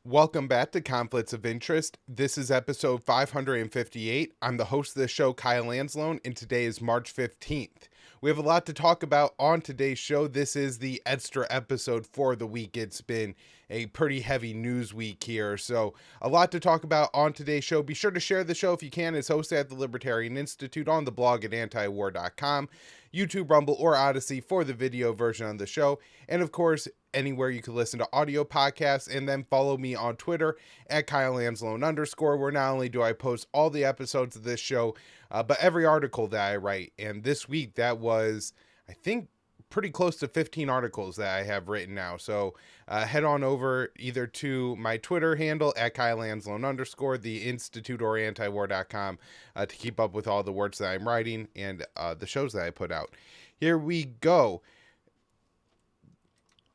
Welcome back to Conflicts of Interest. This is episode 558. I'm the host of the show, Kyle Anzalone, and today is March 15th. We have a lot to talk about on today's show. This is the extra episode for the week. It's been a pretty heavy news week here, so a lot to talk about on today's show. Be sure to share the show if you can. It's hosted at the Libertarian Institute on the blog at antiwar.com, YouTube, Rumble, or Odysee for the video version of the show, and of course, anywhere you can listen to audio podcasts, and then follow me on Twitter at @KyleAnzalone_, where not only do I post all the episodes of this show, but every article that I write. And this week, that was, I think, pretty close to 15 articles that I have written now. So head on over either to my Twitter handle at @KyleAnzalone_, the Institute, or antiwar.com to keep up with all the works that I'm writing and the shows that I put out. Here we go.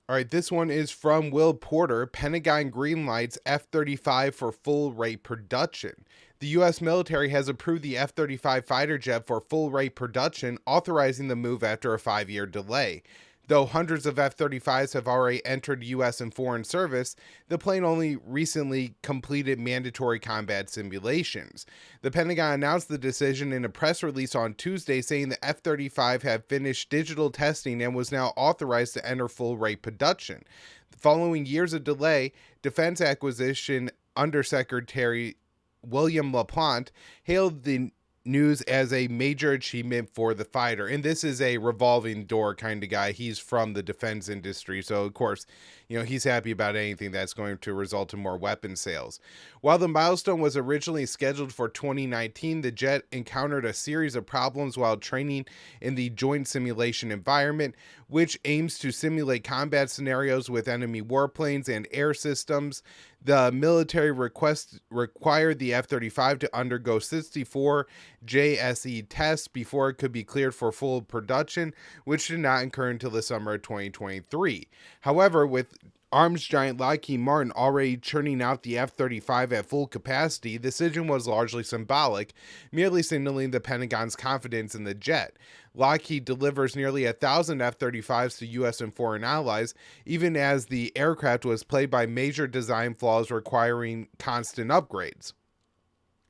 All right, this one is from Will Porter. Pentagon greenlights F-35 for full rate production. The U.S. military has approved the F-35 fighter jet for full rate production, authorizing the move after a 5-year delay. Though hundreds of F-35s have already entered U.S. and foreign service, the plane only recently completed mandatory combat simulations. The Pentagon announced the decision in a press release on Tuesday, saying the F-35 had finished digital testing and was now authorized to enter full-rate production. Following years of delay, Defense Acquisition Undersecretary William LaPlante hailed the news as a major achievement for the fighter. And this is a revolving door kind of guy. He's from the defense industry. So, of course, he's happy about anything that's going to result in more weapon sales. While the milestone was originally scheduled for 2019, the jet encountered a series of problems while training in the Joint Simulation Environment, which aims to simulate combat scenarios with enemy warplanes and air systems. The military required the F-35 to undergo 64 JSE tests before it could be cleared for full production, which did not occur until the summer of 2023. However, with arms giant Lockheed Martin already churning out the F-35 at full capacity, the decision was largely symbolic, merely signaling the Pentagon's confidence in the jet. Lockheed delivers nearly 1,000 F-35s to U.S. and foreign allies, even as the aircraft was plagued by major design flaws requiring constant upgrades.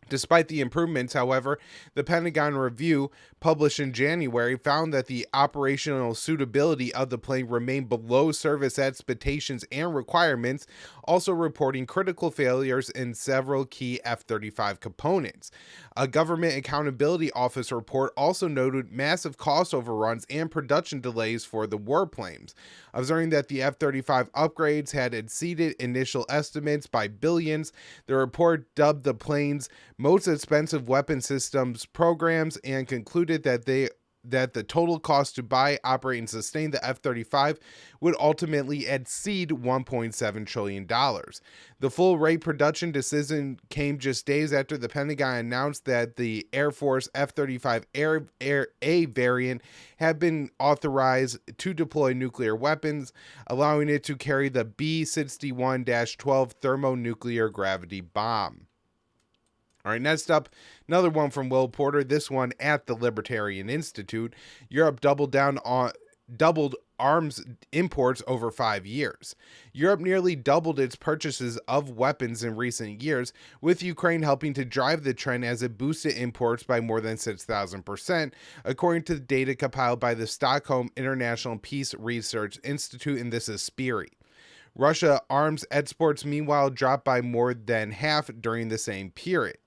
Despite the improvements, however, the Pentagon review published in January found that the operational suitability of the plane remained below service expectations and requirements, also reporting critical failures in several key F-35 components. A Government Accountability Office report also noted massive cost overruns and production delays for the warplanes, observing that the F-35 upgrades had exceeded initial estimates by billions. The report dubbed the plane's most expensive weapon systems programs and concluded that the total cost to buy, operate, and sustain the F-35 would ultimately exceed $1.7 trillion. The full rate production decision came just days after the Pentagon announced that the Air Force F-35 A variant had been authorized to deploy nuclear weapons, allowing it to carry the B-61-12 thermonuclear gravity bomb. All right, next up, another one from Will Porter, this one at the Libertarian Institute. Europe doubled arms imports over 5 years. Europe nearly doubled its purchases of weapons in recent years, with Ukraine helping to drive the trend as it boosted imports by more than 6,000%, according to the data compiled by the Stockholm International Peace Research Institute, and this is SPIRI. Russia arms exports, meanwhile, dropped by more than half during the same period.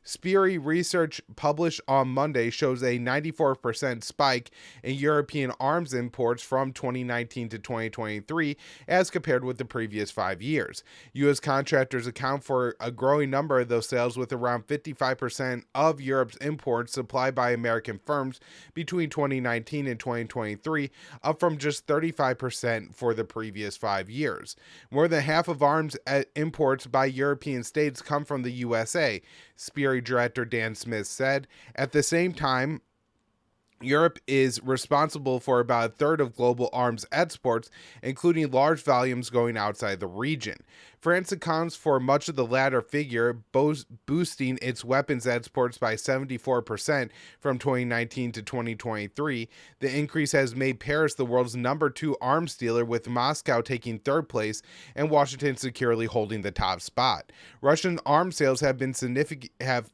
SPIRI research published on Monday shows a 94% spike in European arms imports from 2019 to 2023 as compared with the previous 5 years. U.S. contractors account for a growing number of those sales, with around 55% of Europe's imports supplied by American firms between 2019 and 2023, up from just 35% for the previous 5 years. More than half of arms imports by European states come from the USA, SPIRI Director Dan Smith said. At the same time, Europe is responsible for about a third of global arms exports, including large volumes going outside the region. France accounts for much of the latter figure, boosting its weapons exports by 74% from 2019 to 2023. The increase has made Paris the world's #2 arms dealer, with Moscow taking third place and Washington securely holding the top spot. Russian arms sales have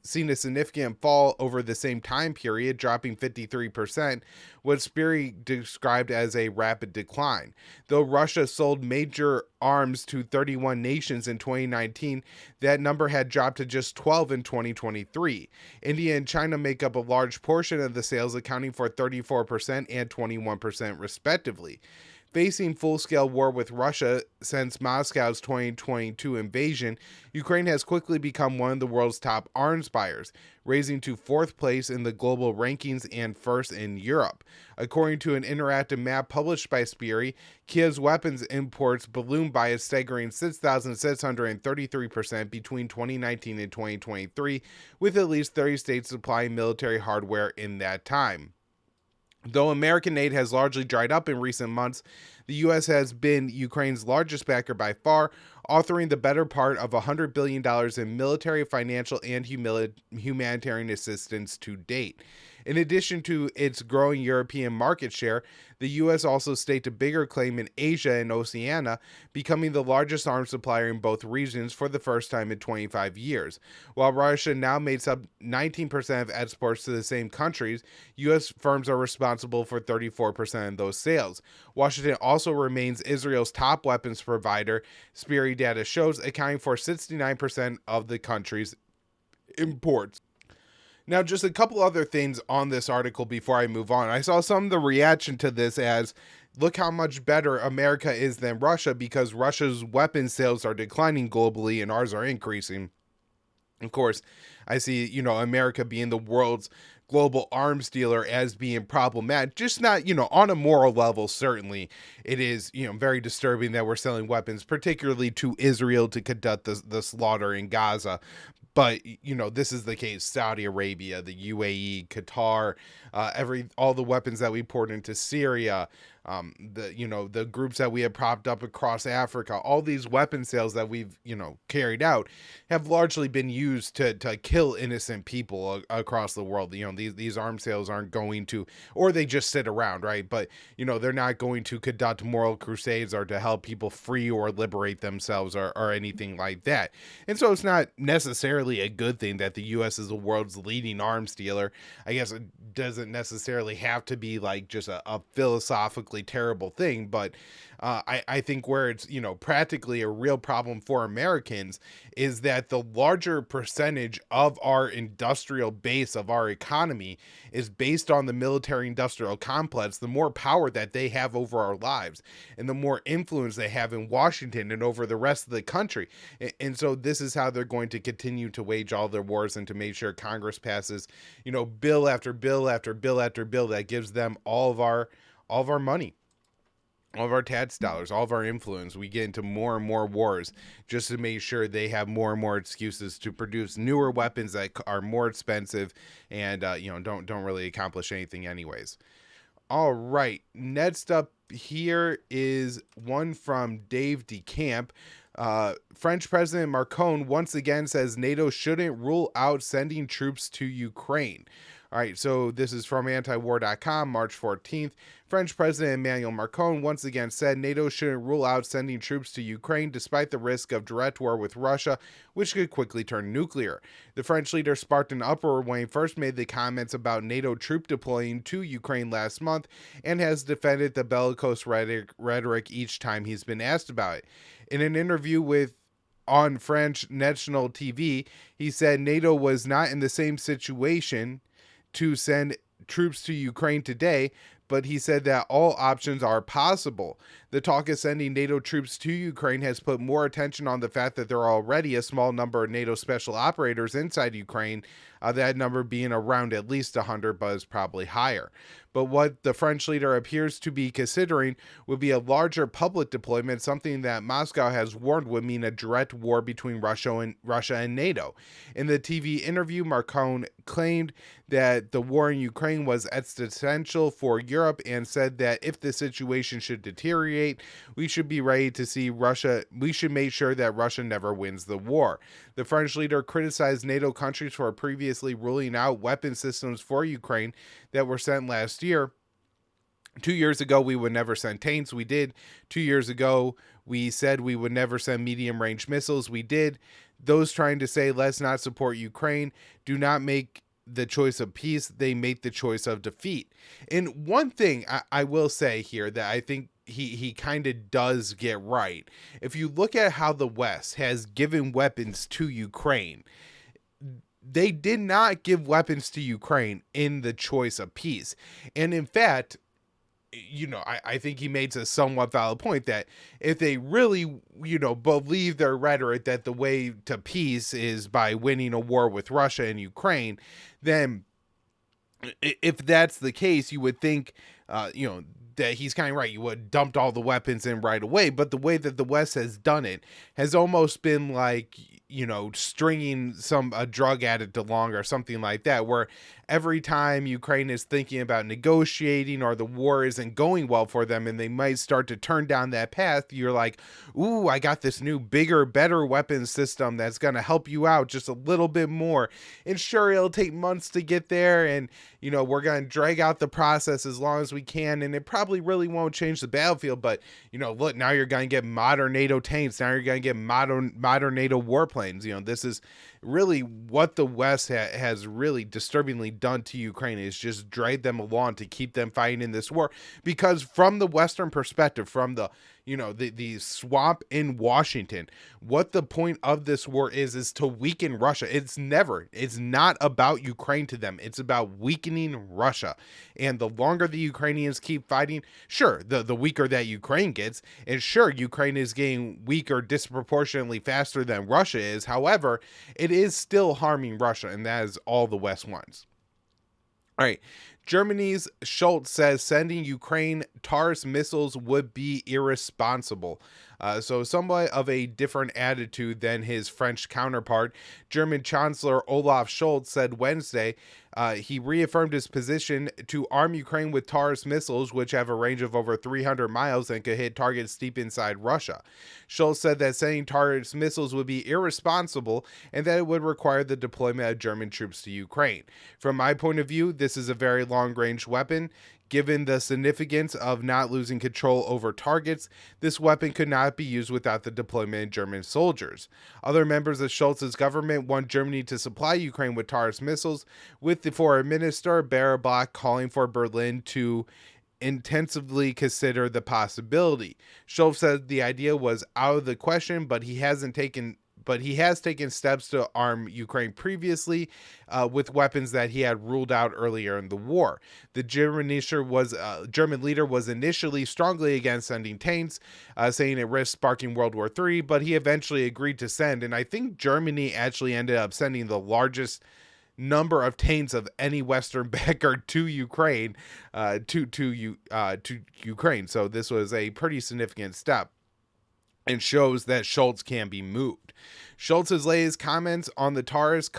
seen a significant fall over the same time period, dropping 53%, what Sperry described as a rapid decline. Though Russia sold major arms to 31 nations in 2019, that number had dropped to just 12 in 2023. India and China make up a large portion of the sales, accounting for 34% and 21% respectively. Facing full-scale war with Russia since Moscow's 2022 invasion, Ukraine has quickly become one of the world's top arms buyers, raising to 4th place in the global rankings and 1st in Europe. According to an interactive map published by Sperry, Kiev's weapons imports ballooned by a staggering 6,633% between 2019 and 2023, with at least 30 states supplying military hardware in that time. Though American aid has largely dried up in recent months, the U.S. has been Ukraine's largest backer by far, authoring the better part of $100 billion in military, financial, and humanitarian assistance to date. In addition to its growing European market share, the U.S. also staked a bigger claim in Asia and Oceania, becoming the largest arms supplier in both regions for the first time in 25 years. While Russia now makes up 19% of exports to the same countries, U.S. firms are responsible for 34% of those sales. Washington also remains Israel's top weapons provider, Sperry data shows, accounting for 69% of the country's imports. Now, just a couple other things on this article before I move on. I saw some of the reaction to this as, look how much better America is than Russia because Russia's weapons sales are declining globally and ours are increasing. Of course, I see, America being the world's global arms dealer as being problematic, just not, on a moral level. Certainly it is, very disturbing that we're selling weapons, particularly to Israel to conduct the slaughter in Gaza. But, this is the case. Saudi Arabia, the UAE, Qatar, all the weapons that we poured into Syria, the groups that we have propped up across Africa, all these weapon sales that we've, carried out have largely been used to kill innocent people across the world. These arms sales aren't going to, or they just sit around, right? But, they're not going to conduct moral crusades or to help people free or liberate themselves or anything like that. And so it's not necessarily a good thing that the U.S. is the world's leading arms dealer. I guess it doesn't necessarily have to be like just a philosophically terrible thing, but I think where it's, practically a real problem for Americans is that the larger percentage of our industrial base of our economy is based on the military industrial complex, the more power that they have over our lives and the more influence they have in Washington and over the rest of the country. And so this is how they're going to continue to wage all their wars and to make sure Congress passes, bill after bill after bill after bill that gives them all of our money, all of our tax dollars, all of our influence. We get into more and more wars just to make sure they have more and more excuses to produce newer weapons that are more expensive and don't really accomplish anything anyways. All right, next up here is one from Dave DeCamp. French President Macron once again says NATO shouldn't rule out sending troops to Ukraine. All right, so this is from antiwar.com, March 14th. French President Emmanuel Macron once again said NATO shouldn't rule out sending troops to Ukraine despite the risk of direct war with Russia, which could quickly turn nuclear. The French leader sparked an uproar when he first made the comments about NATO troop deploying to Ukraine last month and has defended the bellicose rhetoric each time he's been asked about it. In an interview on French national TV, he said NATO was not in the same situation to send troops to Ukraine today, but he said that all options are possible. The talk of sending NATO troops to Ukraine has put more attention on the fact that there are already a small number of NATO special operators inside Ukraine, that number being around at least 100, but is probably higher. But what the French leader appears to be considering would be a larger public deployment, something that Moscow has warned would mean a direct war between Russia and NATO. In the TV interview, Macron claimed that the war in Ukraine was existential for Europe and said that if the situation should deteriorate, we should be ready to see Russia. We should make sure that Russia never wins the war. The French leader criticized NATO countries for previously ruling out weapon systems for Ukraine that were sent last year. 2 years ago, we would never send tanks. We did. 2 years ago, we said we would never send medium-range missiles. We did. Those trying to say, let's not support Ukraine, do not make the choice of peace. They make the choice of defeat. And one thing I will say here that I think he kind of does get right. If you look at how the West has given weapons to Ukraine, they did not give weapons to Ukraine in the choice of peace. And in fact, I think he made a somewhat valid point that if they really, believe their rhetoric that the way to peace is by winning a war with Russia and Ukraine, then if that's the case, you would think, that he's kind of right. You would have dumped all the weapons in right away. But the way that the West has done it has almost been like, stringing a drug addict along or something like that, where every time Ukraine is thinking about negotiating or the war isn't going well for them and they might start to turn down that path, you're like, ooh, I got this new, bigger, better weapon system that's going to help you out just a little bit more. And sure, it'll take months to get there, and, we're going to drag out the process as long as we can, and it probably really won't change the battlefield, but, look, now you're going to get modern NATO tanks, now you're going to get modern NATO warplanes. This is really what the West has really disturbingly done to Ukraine, is just drag them along to keep them fighting in this war. Because from the Western perspective, from the the swamp in Washington, what the point of this war is to weaken Russia. It's not about Ukraine to them. It's about weakening Russia. And the longer the Ukrainians keep fighting, sure, the weaker that Ukraine gets, and sure, Ukraine is getting weaker disproportionately faster than Russia is. However, it is still harming Russia, and that is all the West wants. All right. Germany's Shouldnt says sending Ukraine Taurus missiles would be irresponsible. So somewhat of a different attitude than his French counterpart. German Chancellor Olaf Scholz said Wednesday he reaffirmed his position to arm Ukraine with Taurus missiles, which have a range of over 300 miles and could hit targets deep inside Russia. Scholz said that sending Taurus missiles would be irresponsible and that it would require the deployment of German troops to Ukraine. From my point of view, this is a very long-range weapon. Given the significance of not losing control over targets, this weapon could not be used without the deployment of German soldiers. Other members of Scholz's government want Germany to supply Ukraine with Taurus missiles, with the foreign minister Baerbock calling for Berlin to intensively consider the possibility. Scholz said the idea was out of the question, but he has taken steps to arm Ukraine previously with weapons that he had ruled out earlier in the war. The German leader was initially strongly against sending tanks, saying it risked sparking World War III, but he eventually agreed to send. And I think Germany actually ended up sending the largest number of tanks of any Western backer to Ukraine, to Ukraine. So this was a pretty significant step, and shows that Scholz can be moved. Scholz's latest comments on the Taurus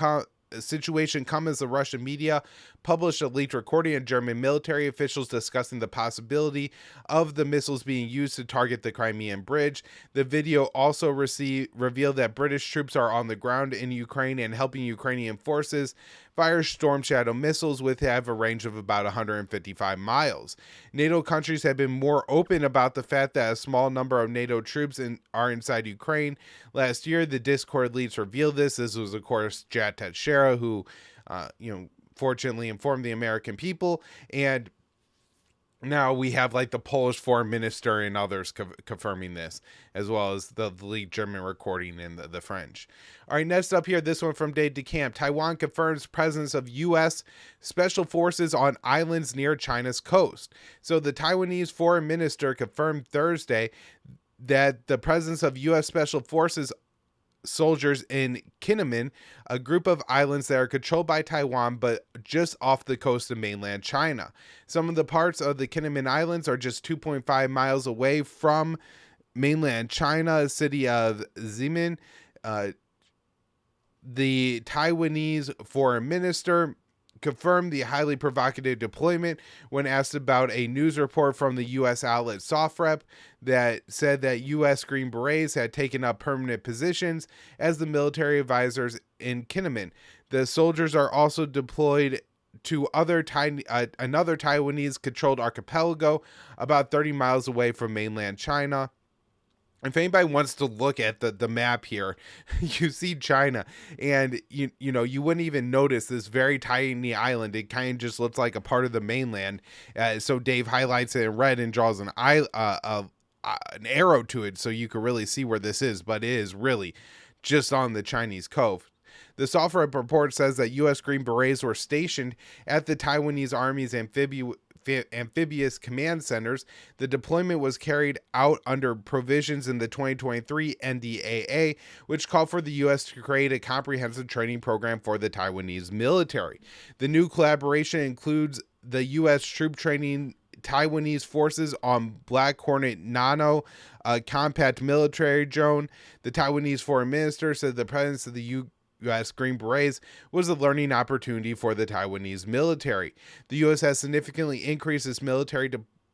situation come as the Russian media published a leaked recording of German military officials discussing the possibility of the missiles being used to target the Crimean Bridge. The video also revealed that British troops are on the ground in Ukraine and helping Ukrainian forces fire Storm Shadow missiles, which have a range of about 155 miles. NATO countries have been more open about the fact that a small number of NATO troops are inside Ukraine. Last year, the Discord leaks revealed this. This was, of course, Jat Teixeira, who, fortunately informed the American people, and now we have like the Polish foreign minister and others confirming this, as well as the leaked German recording and the French. All right, next up here, this one from Dave DeCamp. Taiwan confirms presence of U.S. special forces on islands near China's coast. So the Taiwanese foreign minister confirmed Thursday that the presence of U.S. special forces soldiers in Kinnaman, a group of islands that are controlled by Taiwan but just off the coast of mainland China. Some of the parts of the Kinnaman Islands are just 2.5 miles away from mainland China, city of Xiamen. The Taiwanese foreign minister confirmed the highly provocative deployment when asked about a news report from the U.S. outlet SOFREP that said that U.S. Green Berets had taken up permanent positions as the military advisors in Kinnaman. The soldiers are also deployed to another Taiwanese-controlled archipelago about 30 miles away from mainland China. If anybody wants to look at the map here, you see China, and you wouldn't even notice this very tiny island. It kind of just looks like a part of the mainland. So Dave highlights it in red and draws an arrow to it, so you can really see where this is. But it is really just on the Chinese coast. The SOFREP report says that U.S. Green Berets were stationed at the Taiwanese Army's amphibious command centers. The deployment was carried out under provisions in the 2023 NDAA, which called for the U.S. to create a comprehensive training program for the Taiwanese military. The new collaboration includes the U.S. troop training Taiwanese forces on Black Hornet Nano, a compact military drone. The Taiwanese foreign minister said the presence of the U.S. Green Berets was a learning opportunity for the Taiwanese military. The U.S. has significantly increased its military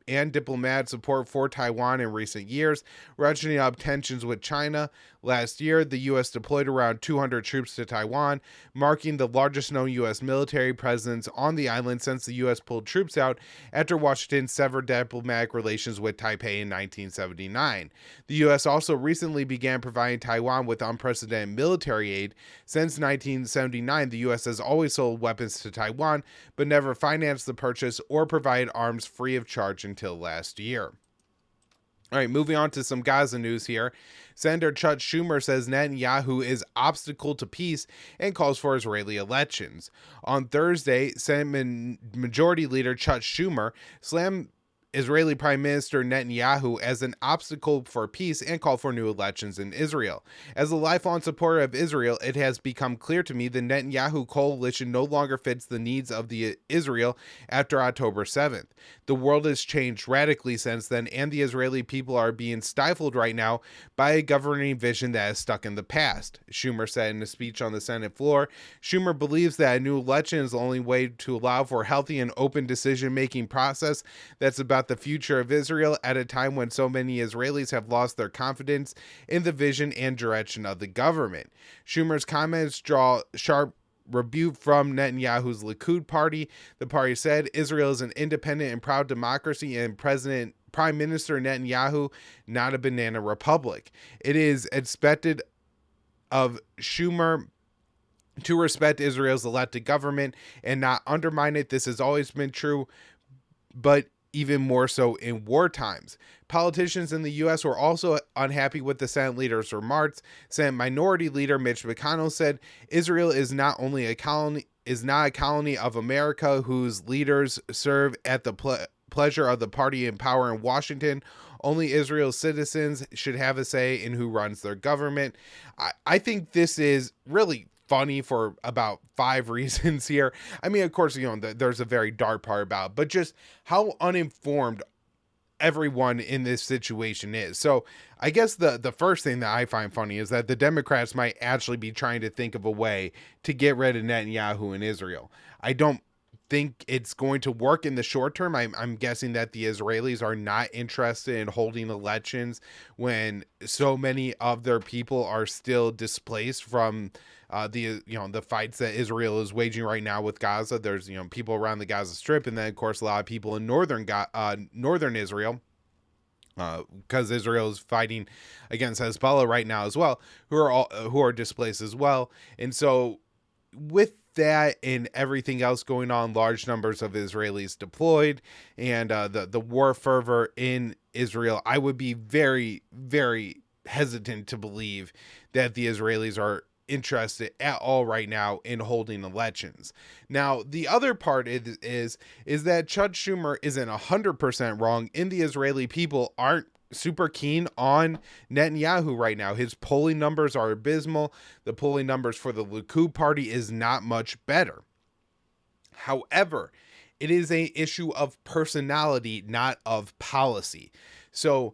and diplomatic support for Taiwan in recent years, ratcheting up tensions with China. Last year, the U.S. deployed around 200 troops to Taiwan, marking the largest known U.S. military presence on the island since the U.S. pulled troops out after Washington severed diplomatic relations with Taipei in 1979. The U.S. also recently began providing Taiwan with unprecedented military aid. Since 1979, the U.S. has always sold weapons to Taiwan, but never financed the purchase or provided arms free of charge until last year. All right, moving on to some Gaza news here. Senator Chuck Schumer says Netanyahu is obstacle to peace and calls for Israeli elections. On Thursday, Senate Majority Leader Chuck Schumer slammed Israeli Prime Minister Netanyahu as an obstacle for peace and called for new elections in Israel. As a lifelong supporter of Israel, it has become clear to me the Netanyahu coalition no longer fits the needs of Israel after October 7th. The world has changed radically since then, and the Israeli people are being stifled right now by a governing vision that is stuck in the past, Schumer said in a speech on the Senate floor. Schumer believes that a new election is the only way to allow for a healthy and open decision-making process that's about the future of Israel at a time when so many Israelis have lost their confidence in the vision and direction of the government. Schumer's comments draw sharp rebuke from Netanyahu's Likud party. The party said Israel is an independent and proud democracy and Prime Minister Netanyahu, not a banana republic. It is expected of Schumer to respect Israel's elected government and not undermine it. This has always been true, but even more so in war times. Politicians in the U.S. were also unhappy with the Senate leader's remarks. Senate Minority Leader Mitch McConnell said Israel is not a colony of America whose leaders serve at the pleasure of the party in power in Washington. Only Israel's citizens should have a say in who runs their government. I think this is really funny for about 5 reasons here. I mean, of course, there's a very dark part about it, but just how uninformed everyone in this situation is. So I guess the first thing that I find funny is that the Democrats might actually be trying to think of a way to get rid of Netanyahu in Israel. I don't think it's going to work in the short term. I'm guessing that the Israelis are not interested in holding elections when so many of their people are still displaced from the fights that Israel is waging right now with Gaza. There's people around the Gaza Strip, and then of course a lot of people in northern Israel, because Israel is fighting against Hezbollah right now as well, who are displaced as well. And so with that and everything else going on, large numbers of Israelis deployed, and the war fervor in Israel, I would be very, very hesitant to believe that the Israelis are interested at all right now in holding elections. Now, the other part is that Chuck Schumer isn't 100% wrong, and the Israeli people aren't super keen on Netanyahu right now. His polling numbers are abysmal. The polling numbers for the Likud party is not much better. However, it is an issue of personality, not of policy. So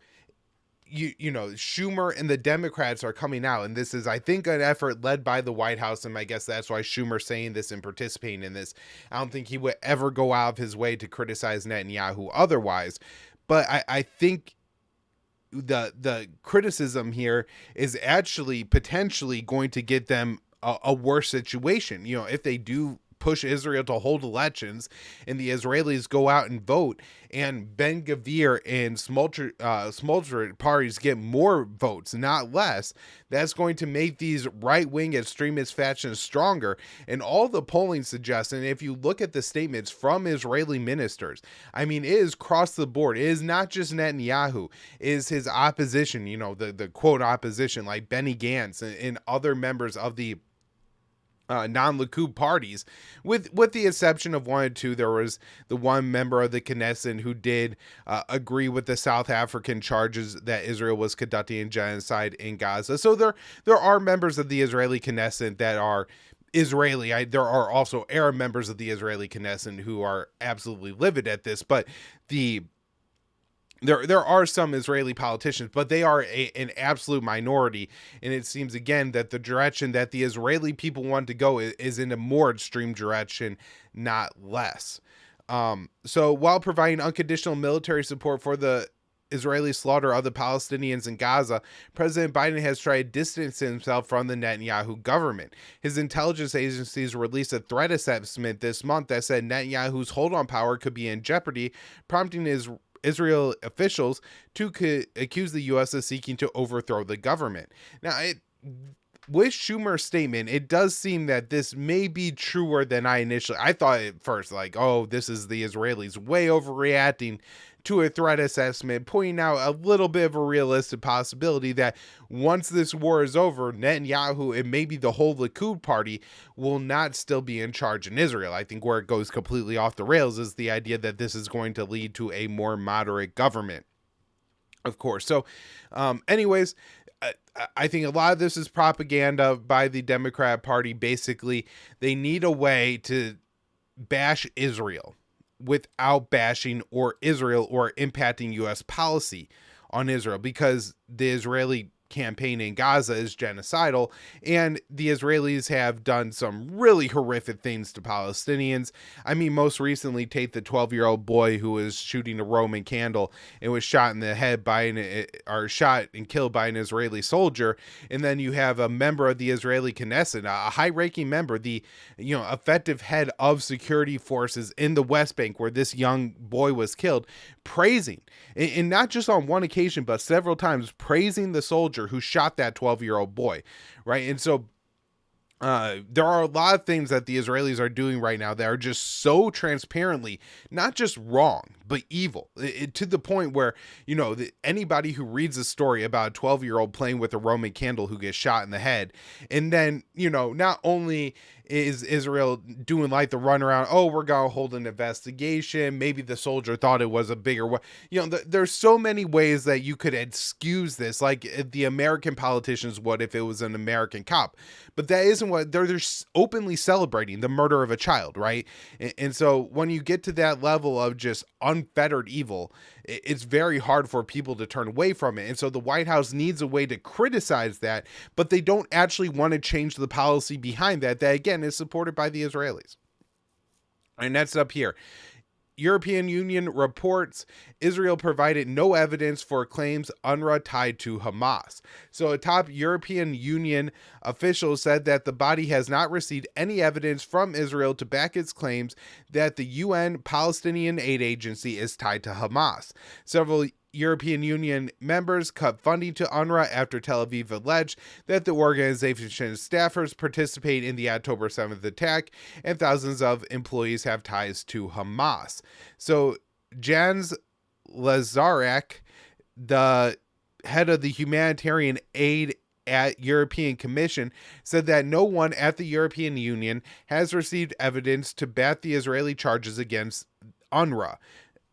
you know, Schumer and the Democrats are coming out, and this is, I think, an effort led by the White House, and I guess that's why Schumer's saying this and participating in this. I don't think he would ever go out of his way to criticize Netanyahu otherwise, but I think the criticism here is actually potentially going to get them a worse situation. You know, if they do push Israel to hold elections and the Israelis go out and vote and Ben Gvir and smolder parties get more votes, not less, that's going to make these right-wing extremist factions stronger. And all the polling suggests, and if you look at the statements from Israeli ministers, I mean, it is across the board. It is not just Netanyahu, it is his opposition, you know, the quote opposition like Benny Gantz and other members of the non-Likud parties, with the exception of one or two. There was the one member of the Knesset who did agree with the South African charges that Israel was conducting genocide in Gaza. So there are members of the Israeli Knesset that are Israeli. There are also Arab members of the Israeli Knesset who are absolutely livid at this, but there are some Israeli politicians, but they are an absolute minority. And it seems, again, that the direction that the Israeli people want to go is in a more extreme direction, not less. So while providing unconditional military support for the Israeli slaughter of the Palestinians in Gaza, President Biden has tried to distance himself from the Netanyahu government. His intelligence agencies released a threat assessment this month that said Netanyahu's hold on power could be in jeopardy, prompting Israel officials to accuse the U.S. of seeking to overthrow the government. Now, with Schumer's statement, it does seem that this may be truer than I thought at first, like, oh, this is the Israelis way overreacting to a threat assessment, pointing out a little bit of a realistic possibility that once this war is over, Netanyahu and maybe the whole Likud party will not still be in charge in Israel. I think where it goes completely off the rails is the idea that this is going to lead to a more moderate government, of course. So anyways, I think a lot of this is propaganda by the Democrat Party. Basically, they need a way to bash Israel without bashing Israel or impacting U.S. policy on Israel, because the Israeli campaign in Gaza is genocidal, and the Israelis have done some really horrific things to Palestinians. I mean, most recently, take the 12-year-old boy who was shooting a Roman candle and was shot in the head shot and killed by an Israeli soldier. And then you have a member of the Israeli Knesset, a high-ranking member, the effective head of security forces in the West Bank, where this young boy was killed, praising, and not just on one occasion, but several times, praising the soldier who shot that 12-year-old boy, right? And so there are a lot of things that the Israelis are doing right now that are just so transparently not just wrong, but evil, to the point where, anybody who reads a story about a 12-year-old playing with a Roman candle who gets shot in the head, and then, not only is Israel doing like the runaround, oh, we're going to hold an investigation, maybe the soldier thought it was a bigger one. There's so many ways that you could excuse this, like the American politicians would if it was an American cop. But that isn't what they're openly celebrating, the murder of a child, right? And so when you get to that level of just unfettered evil, it's very hard for people to turn away from it. And so the White House needs a way to criticize that, but they don't actually want to change the policy behind that again is supported by the Israelis. And that's up here. European Union reports Israel provided no evidence for claims UNRWA tied to Hamas. So a top European Union official said that the body has not received any evidence from Israel to back its claims that the UN Palestinian Aid Agency is tied to Hamas. Several European Union members cut funding to UNRWA after Tel Aviv alleged that the organization's staffers participate in the October 7th attack, and thousands of employees have ties to Hamas. So Jans Lazarek, the head of the humanitarian aid at European Commission, said that no one at the European Union has received evidence to back the Israeli charges against UNRWA.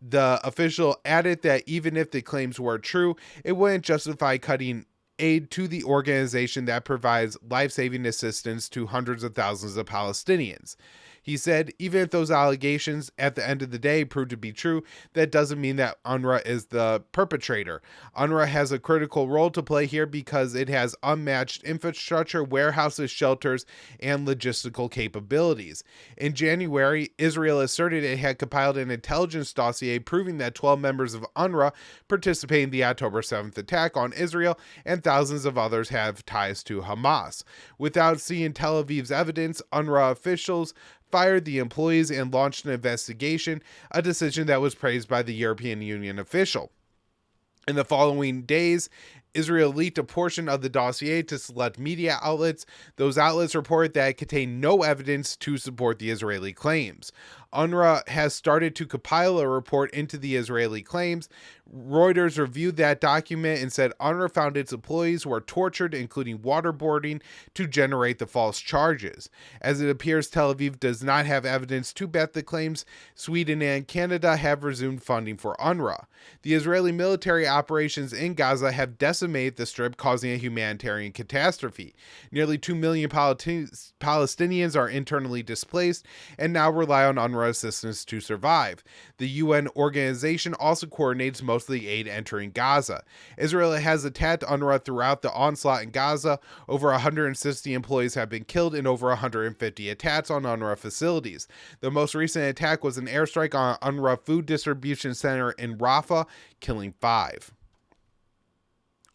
The official added that even if the claims were true, it wouldn't justify cutting aid to the organization that provides life-saving assistance to hundreds of thousands of Palestinians. He said, even if those allegations at the end of the day prove to be true, that doesn't mean that UNRWA is the perpetrator. UNRWA has a critical role to play here because it has unmatched infrastructure, warehouses, shelters, and logistical capabilities. In January, Israel asserted it had compiled an intelligence dossier proving that 12 members of UNRWA participated in the October 7th attack on Israel, and thousands of others have ties to Hamas. Without seeing Tel Aviv's evidence, UNRWA officials fired the employees and launched an investigation, a decision that was praised by the European Union official. In the following days, Israel leaked a portion of the dossier to select media outlets. Those outlets reported that it contained no evidence to support the Israeli claims. UNRWA has started to compile a report into the Israeli claims. Reuters reviewed that document and said UNRWA found its employees were tortured, including waterboarding, to generate the false charges. As it appears Tel Aviv does not have evidence to bet the claims, Sweden and Canada have resumed funding for UNRWA. The Israeli military operations in Gaza have decimated the Strip, causing a humanitarian catastrophe. Nearly 2 million Palestinians are internally displaced and now rely on UNRWA assistance to survive. The UN organization also coordinates most of the aid entering Gaza. Israel has attacked UNRWA throughout the onslaught in Gaza. Over 160 employees have been killed in over 150 attacks on UNRWA facilities. The most recent attack was an airstrike on an UNRWA food distribution center in Rafah, killing 5.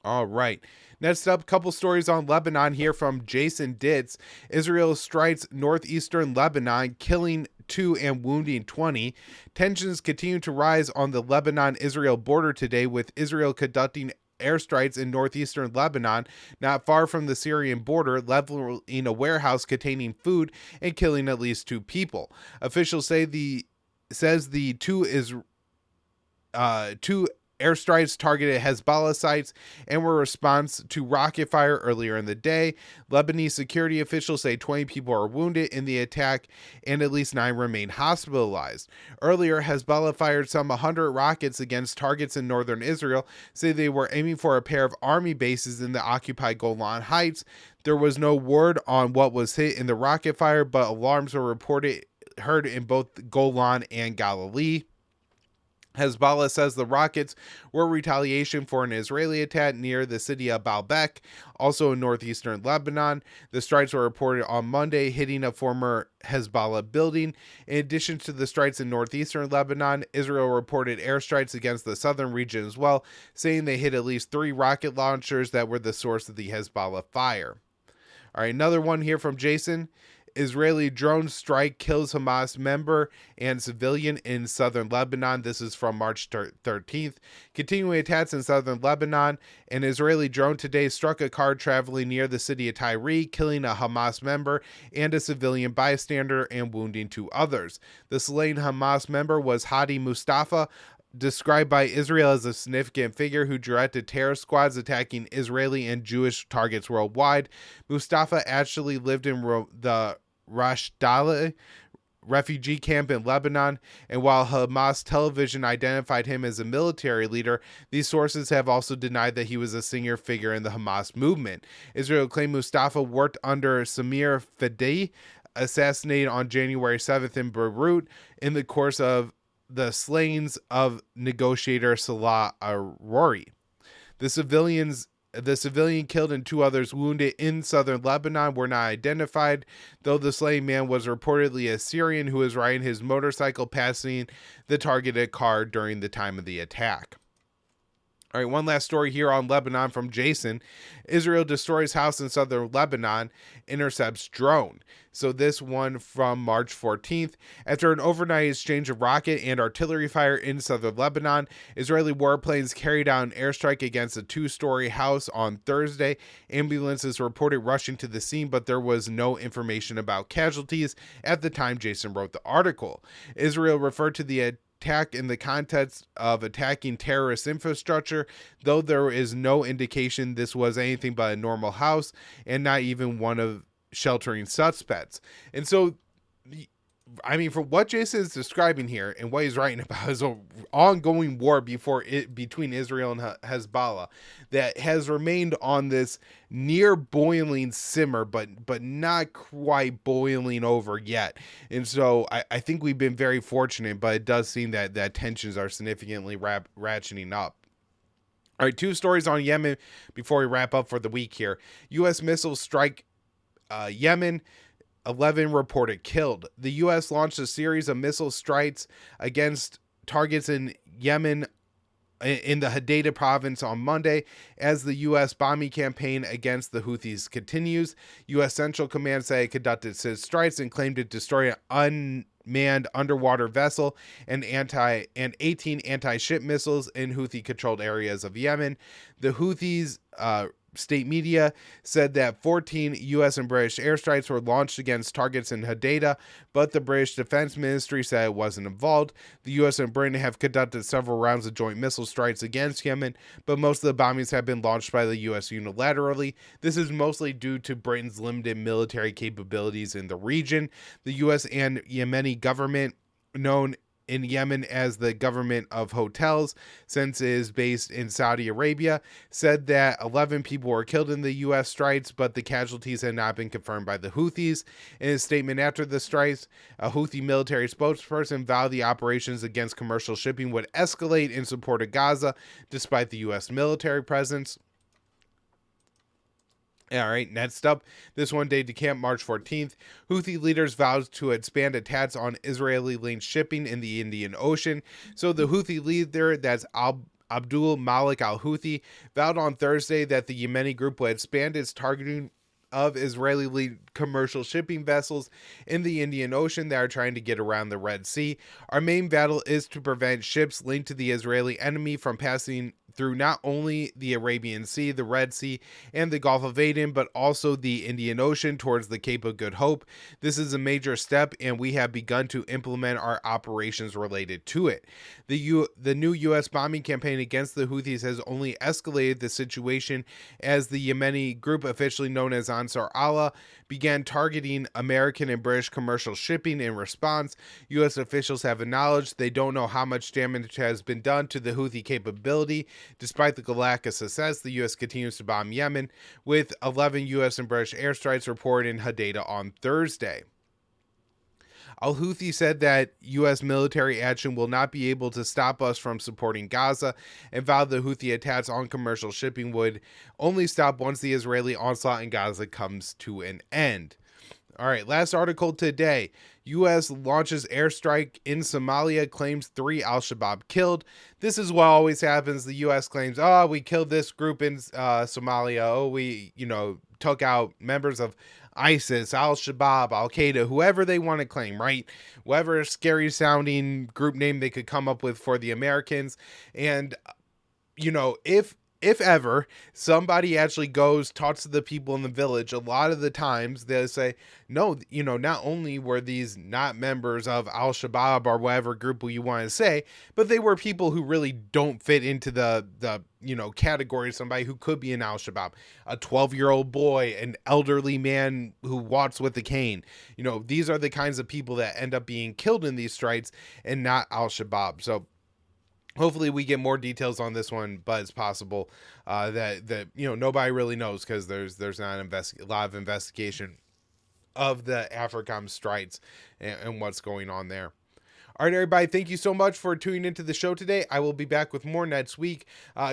All right. Next up, a couple stories on Lebanon here from Jason Ditz. Israel strikes northeastern Lebanon, killing 2 and wounding 20. Tensions continue to rise on the Lebanon-Israel border today, with Israel conducting airstrikes in northeastern Lebanon, not far from the Syrian border, leveling a warehouse containing food and killing at least 2 people. Officials say the two airstrikes targeted Hezbollah sites and were a response to rocket fire earlier in the day. Lebanese security officials say 20 people are wounded in the attack and at least 9 remain hospitalized. Earlier, Hezbollah fired some 100 rockets against targets in northern Israel, say they were aiming for a pair of army bases in the occupied Golan Heights. There was no word on what was hit in the rocket fire, but alarms were heard in both Golan and Galilee. Hezbollah says the rockets were retaliation for an Israeli attack near the city of Baalbek, also in northeastern Lebanon. The strikes were reported on Monday, hitting a former Hezbollah building. In addition to the strikes in northeastern Lebanon, Israel reported airstrikes against the southern region as well, saying they hit at least 3 rocket launchers that were the source of the Hezbollah fire. All right, another one here from Jason. Israeli drone strike kills Hamas member and civilian in southern Lebanon. This is from March 13th. Continuing attacks in southern Lebanon, an Israeli drone today struck a car traveling near the city of Tyre, killing a Hamas member and a civilian bystander and wounding 2 others. The slain Hamas member was Hadi Mustafa, described by Israel as a significant figure who directed terror squads attacking Israeli and Jewish targets worldwide. Mustafa actually lived in the Rashdale refugee camp in Lebanon, and while Hamas television identified him as a military leader, these sources have also denied that he was a senior figure in the Hamas movement. Israel claimed Mustafa worked under Samir Fadei, assassinated on January 7th in Beirut in the course of the slayings of negotiator Salah Arori. The civilian killed and 2 others wounded in southern Lebanon were not identified, though the slain man was reportedly a Syrian who was riding his motorcycle passing the targeted car during the time of the attack. All right, one last story here on Lebanon from Jason. Israel destroys house in southern Lebanon, intercepts drone. So this one from March 14th. After an overnight exchange of rocket and artillery fire in southern Lebanon, Israeli warplanes carried out an airstrike against a 2-story house on Thursday. Ambulances reported rushing to the scene, but there was no information about casualties at the time Jason wrote the article. Israel referred to the attack in the context of attacking terrorist infrastructure, though there is no indication this was anything but a normal house and not even one of sheltering suspects. And so I mean, from what Jason is describing here and what he's writing about is an ongoing war between Israel and Hezbollah that has remained on this near boiling simmer, but not quite boiling over yet. And so I think we've been very fortunate, but it does seem that tensions are significantly ratcheting up. All right, two stories on Yemen before we wrap up for the week here. U.S. missiles strike Yemen. 11 reported killed. The U.S. launched a series of missile strikes against targets in Yemen in the Hadida province on Monday as the U.S. bombing campaign against the Houthis continues. U.S. Central Command said it conducted 6 strikes and claimed to destroy an unmanned underwater vessel and 18 anti-ship missiles in Houthi-controlled areas of Yemen. The Houthis state media said that 14 U.S. and British airstrikes were launched against targets in Hadida, but the British Defense Ministry said it wasn't involved. The U.S. and Britain have conducted several rounds of joint missile strikes against Yemen, but most of the bombings have been launched by the U.S. unilaterally. This is mostly due to Britain's limited military capabilities in the region. The U.S. and Yemeni government, known in Yemen as the government of hotels, since it is based in Saudi Arabia, said that 11 people were killed in the U.S. strikes, but the casualties had not been confirmed by the Houthis. In a statement after the strikes, a Houthi military spokesperson vowed the operations against commercial shipping would escalate in support of Gaza, despite the U.S. military presence. All right, next up, this one-day decamp March 14th. Houthi leaders vowed to expand attacks on Israeli-linked shipping in the Indian Ocean. So the Houthi leader, that's Abdul Malik al-Houthi, vowed on Thursday that the Yemeni group would expand its targeting of Israeli commercial shipping vessels in the Indian Ocean that are trying to get around the Red Sea. Our main battle is to prevent ships linked to the Israeli enemy from passing through not only the Arabian Sea, the Red Sea, and the Gulf of Aden, but also the Indian Ocean towards the Cape of Good Hope. This is a major step, and we have begun to implement our operations related to it. The new U.S. bombing campaign against the Houthis has only escalated the situation as the Yemeni group, officially known as Ansar Allah, began targeting American and British commercial shipping in response. U.S. officials have acknowledged they don't know how much damage has been done to the Houthi capability. Despite the lack of success, the U.S. continues to bomb Yemen, with 11 U.S. and British airstrikes reported in Hadida on Thursday. Al-Houthi said that U.S. military action will not be able to stop us from supporting Gaza, and vowed the Houthi attacks on commercial shipping would only stop once the Israeli onslaught in Gaza comes to an end. All right, last article today. U.S. launches airstrike in Somalia, claims 3 al-Shabaab killed. This is what always happens. The U.S. claims, oh, we killed this group in Somalia. Oh, we, took out members of ISIS, al-Shabaab, al-Qaeda, whoever they want to claim, right? Whatever scary sounding group name they could come up with for the Americans. And, if ever somebody actually goes, talks to the people in the village, a lot of the times they'll say, no, not only were these not members of al-Shabaab or whatever group you want to say, but they were people who really don't fit into the category of somebody who could be an al-Shabaab, a 12-year-old boy, an elderly man who walks with a cane. These are the kinds of people that end up being killed in these strikes and not al-Shabaab. So hopefully we get more details on this one, but it's possible that nobody really knows because there's not a lot of investigation of the AFRICOM strikes and what's going on there. All right, everybody, thank you so much for tuning into the show today. I will be back with more next week.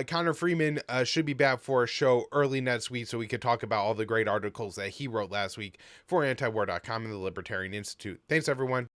Connor Freeman should be back for a show early next week so we could talk about all the great articles that he wrote last week for antiwar.com and the Libertarian Institute. Thanks, everyone.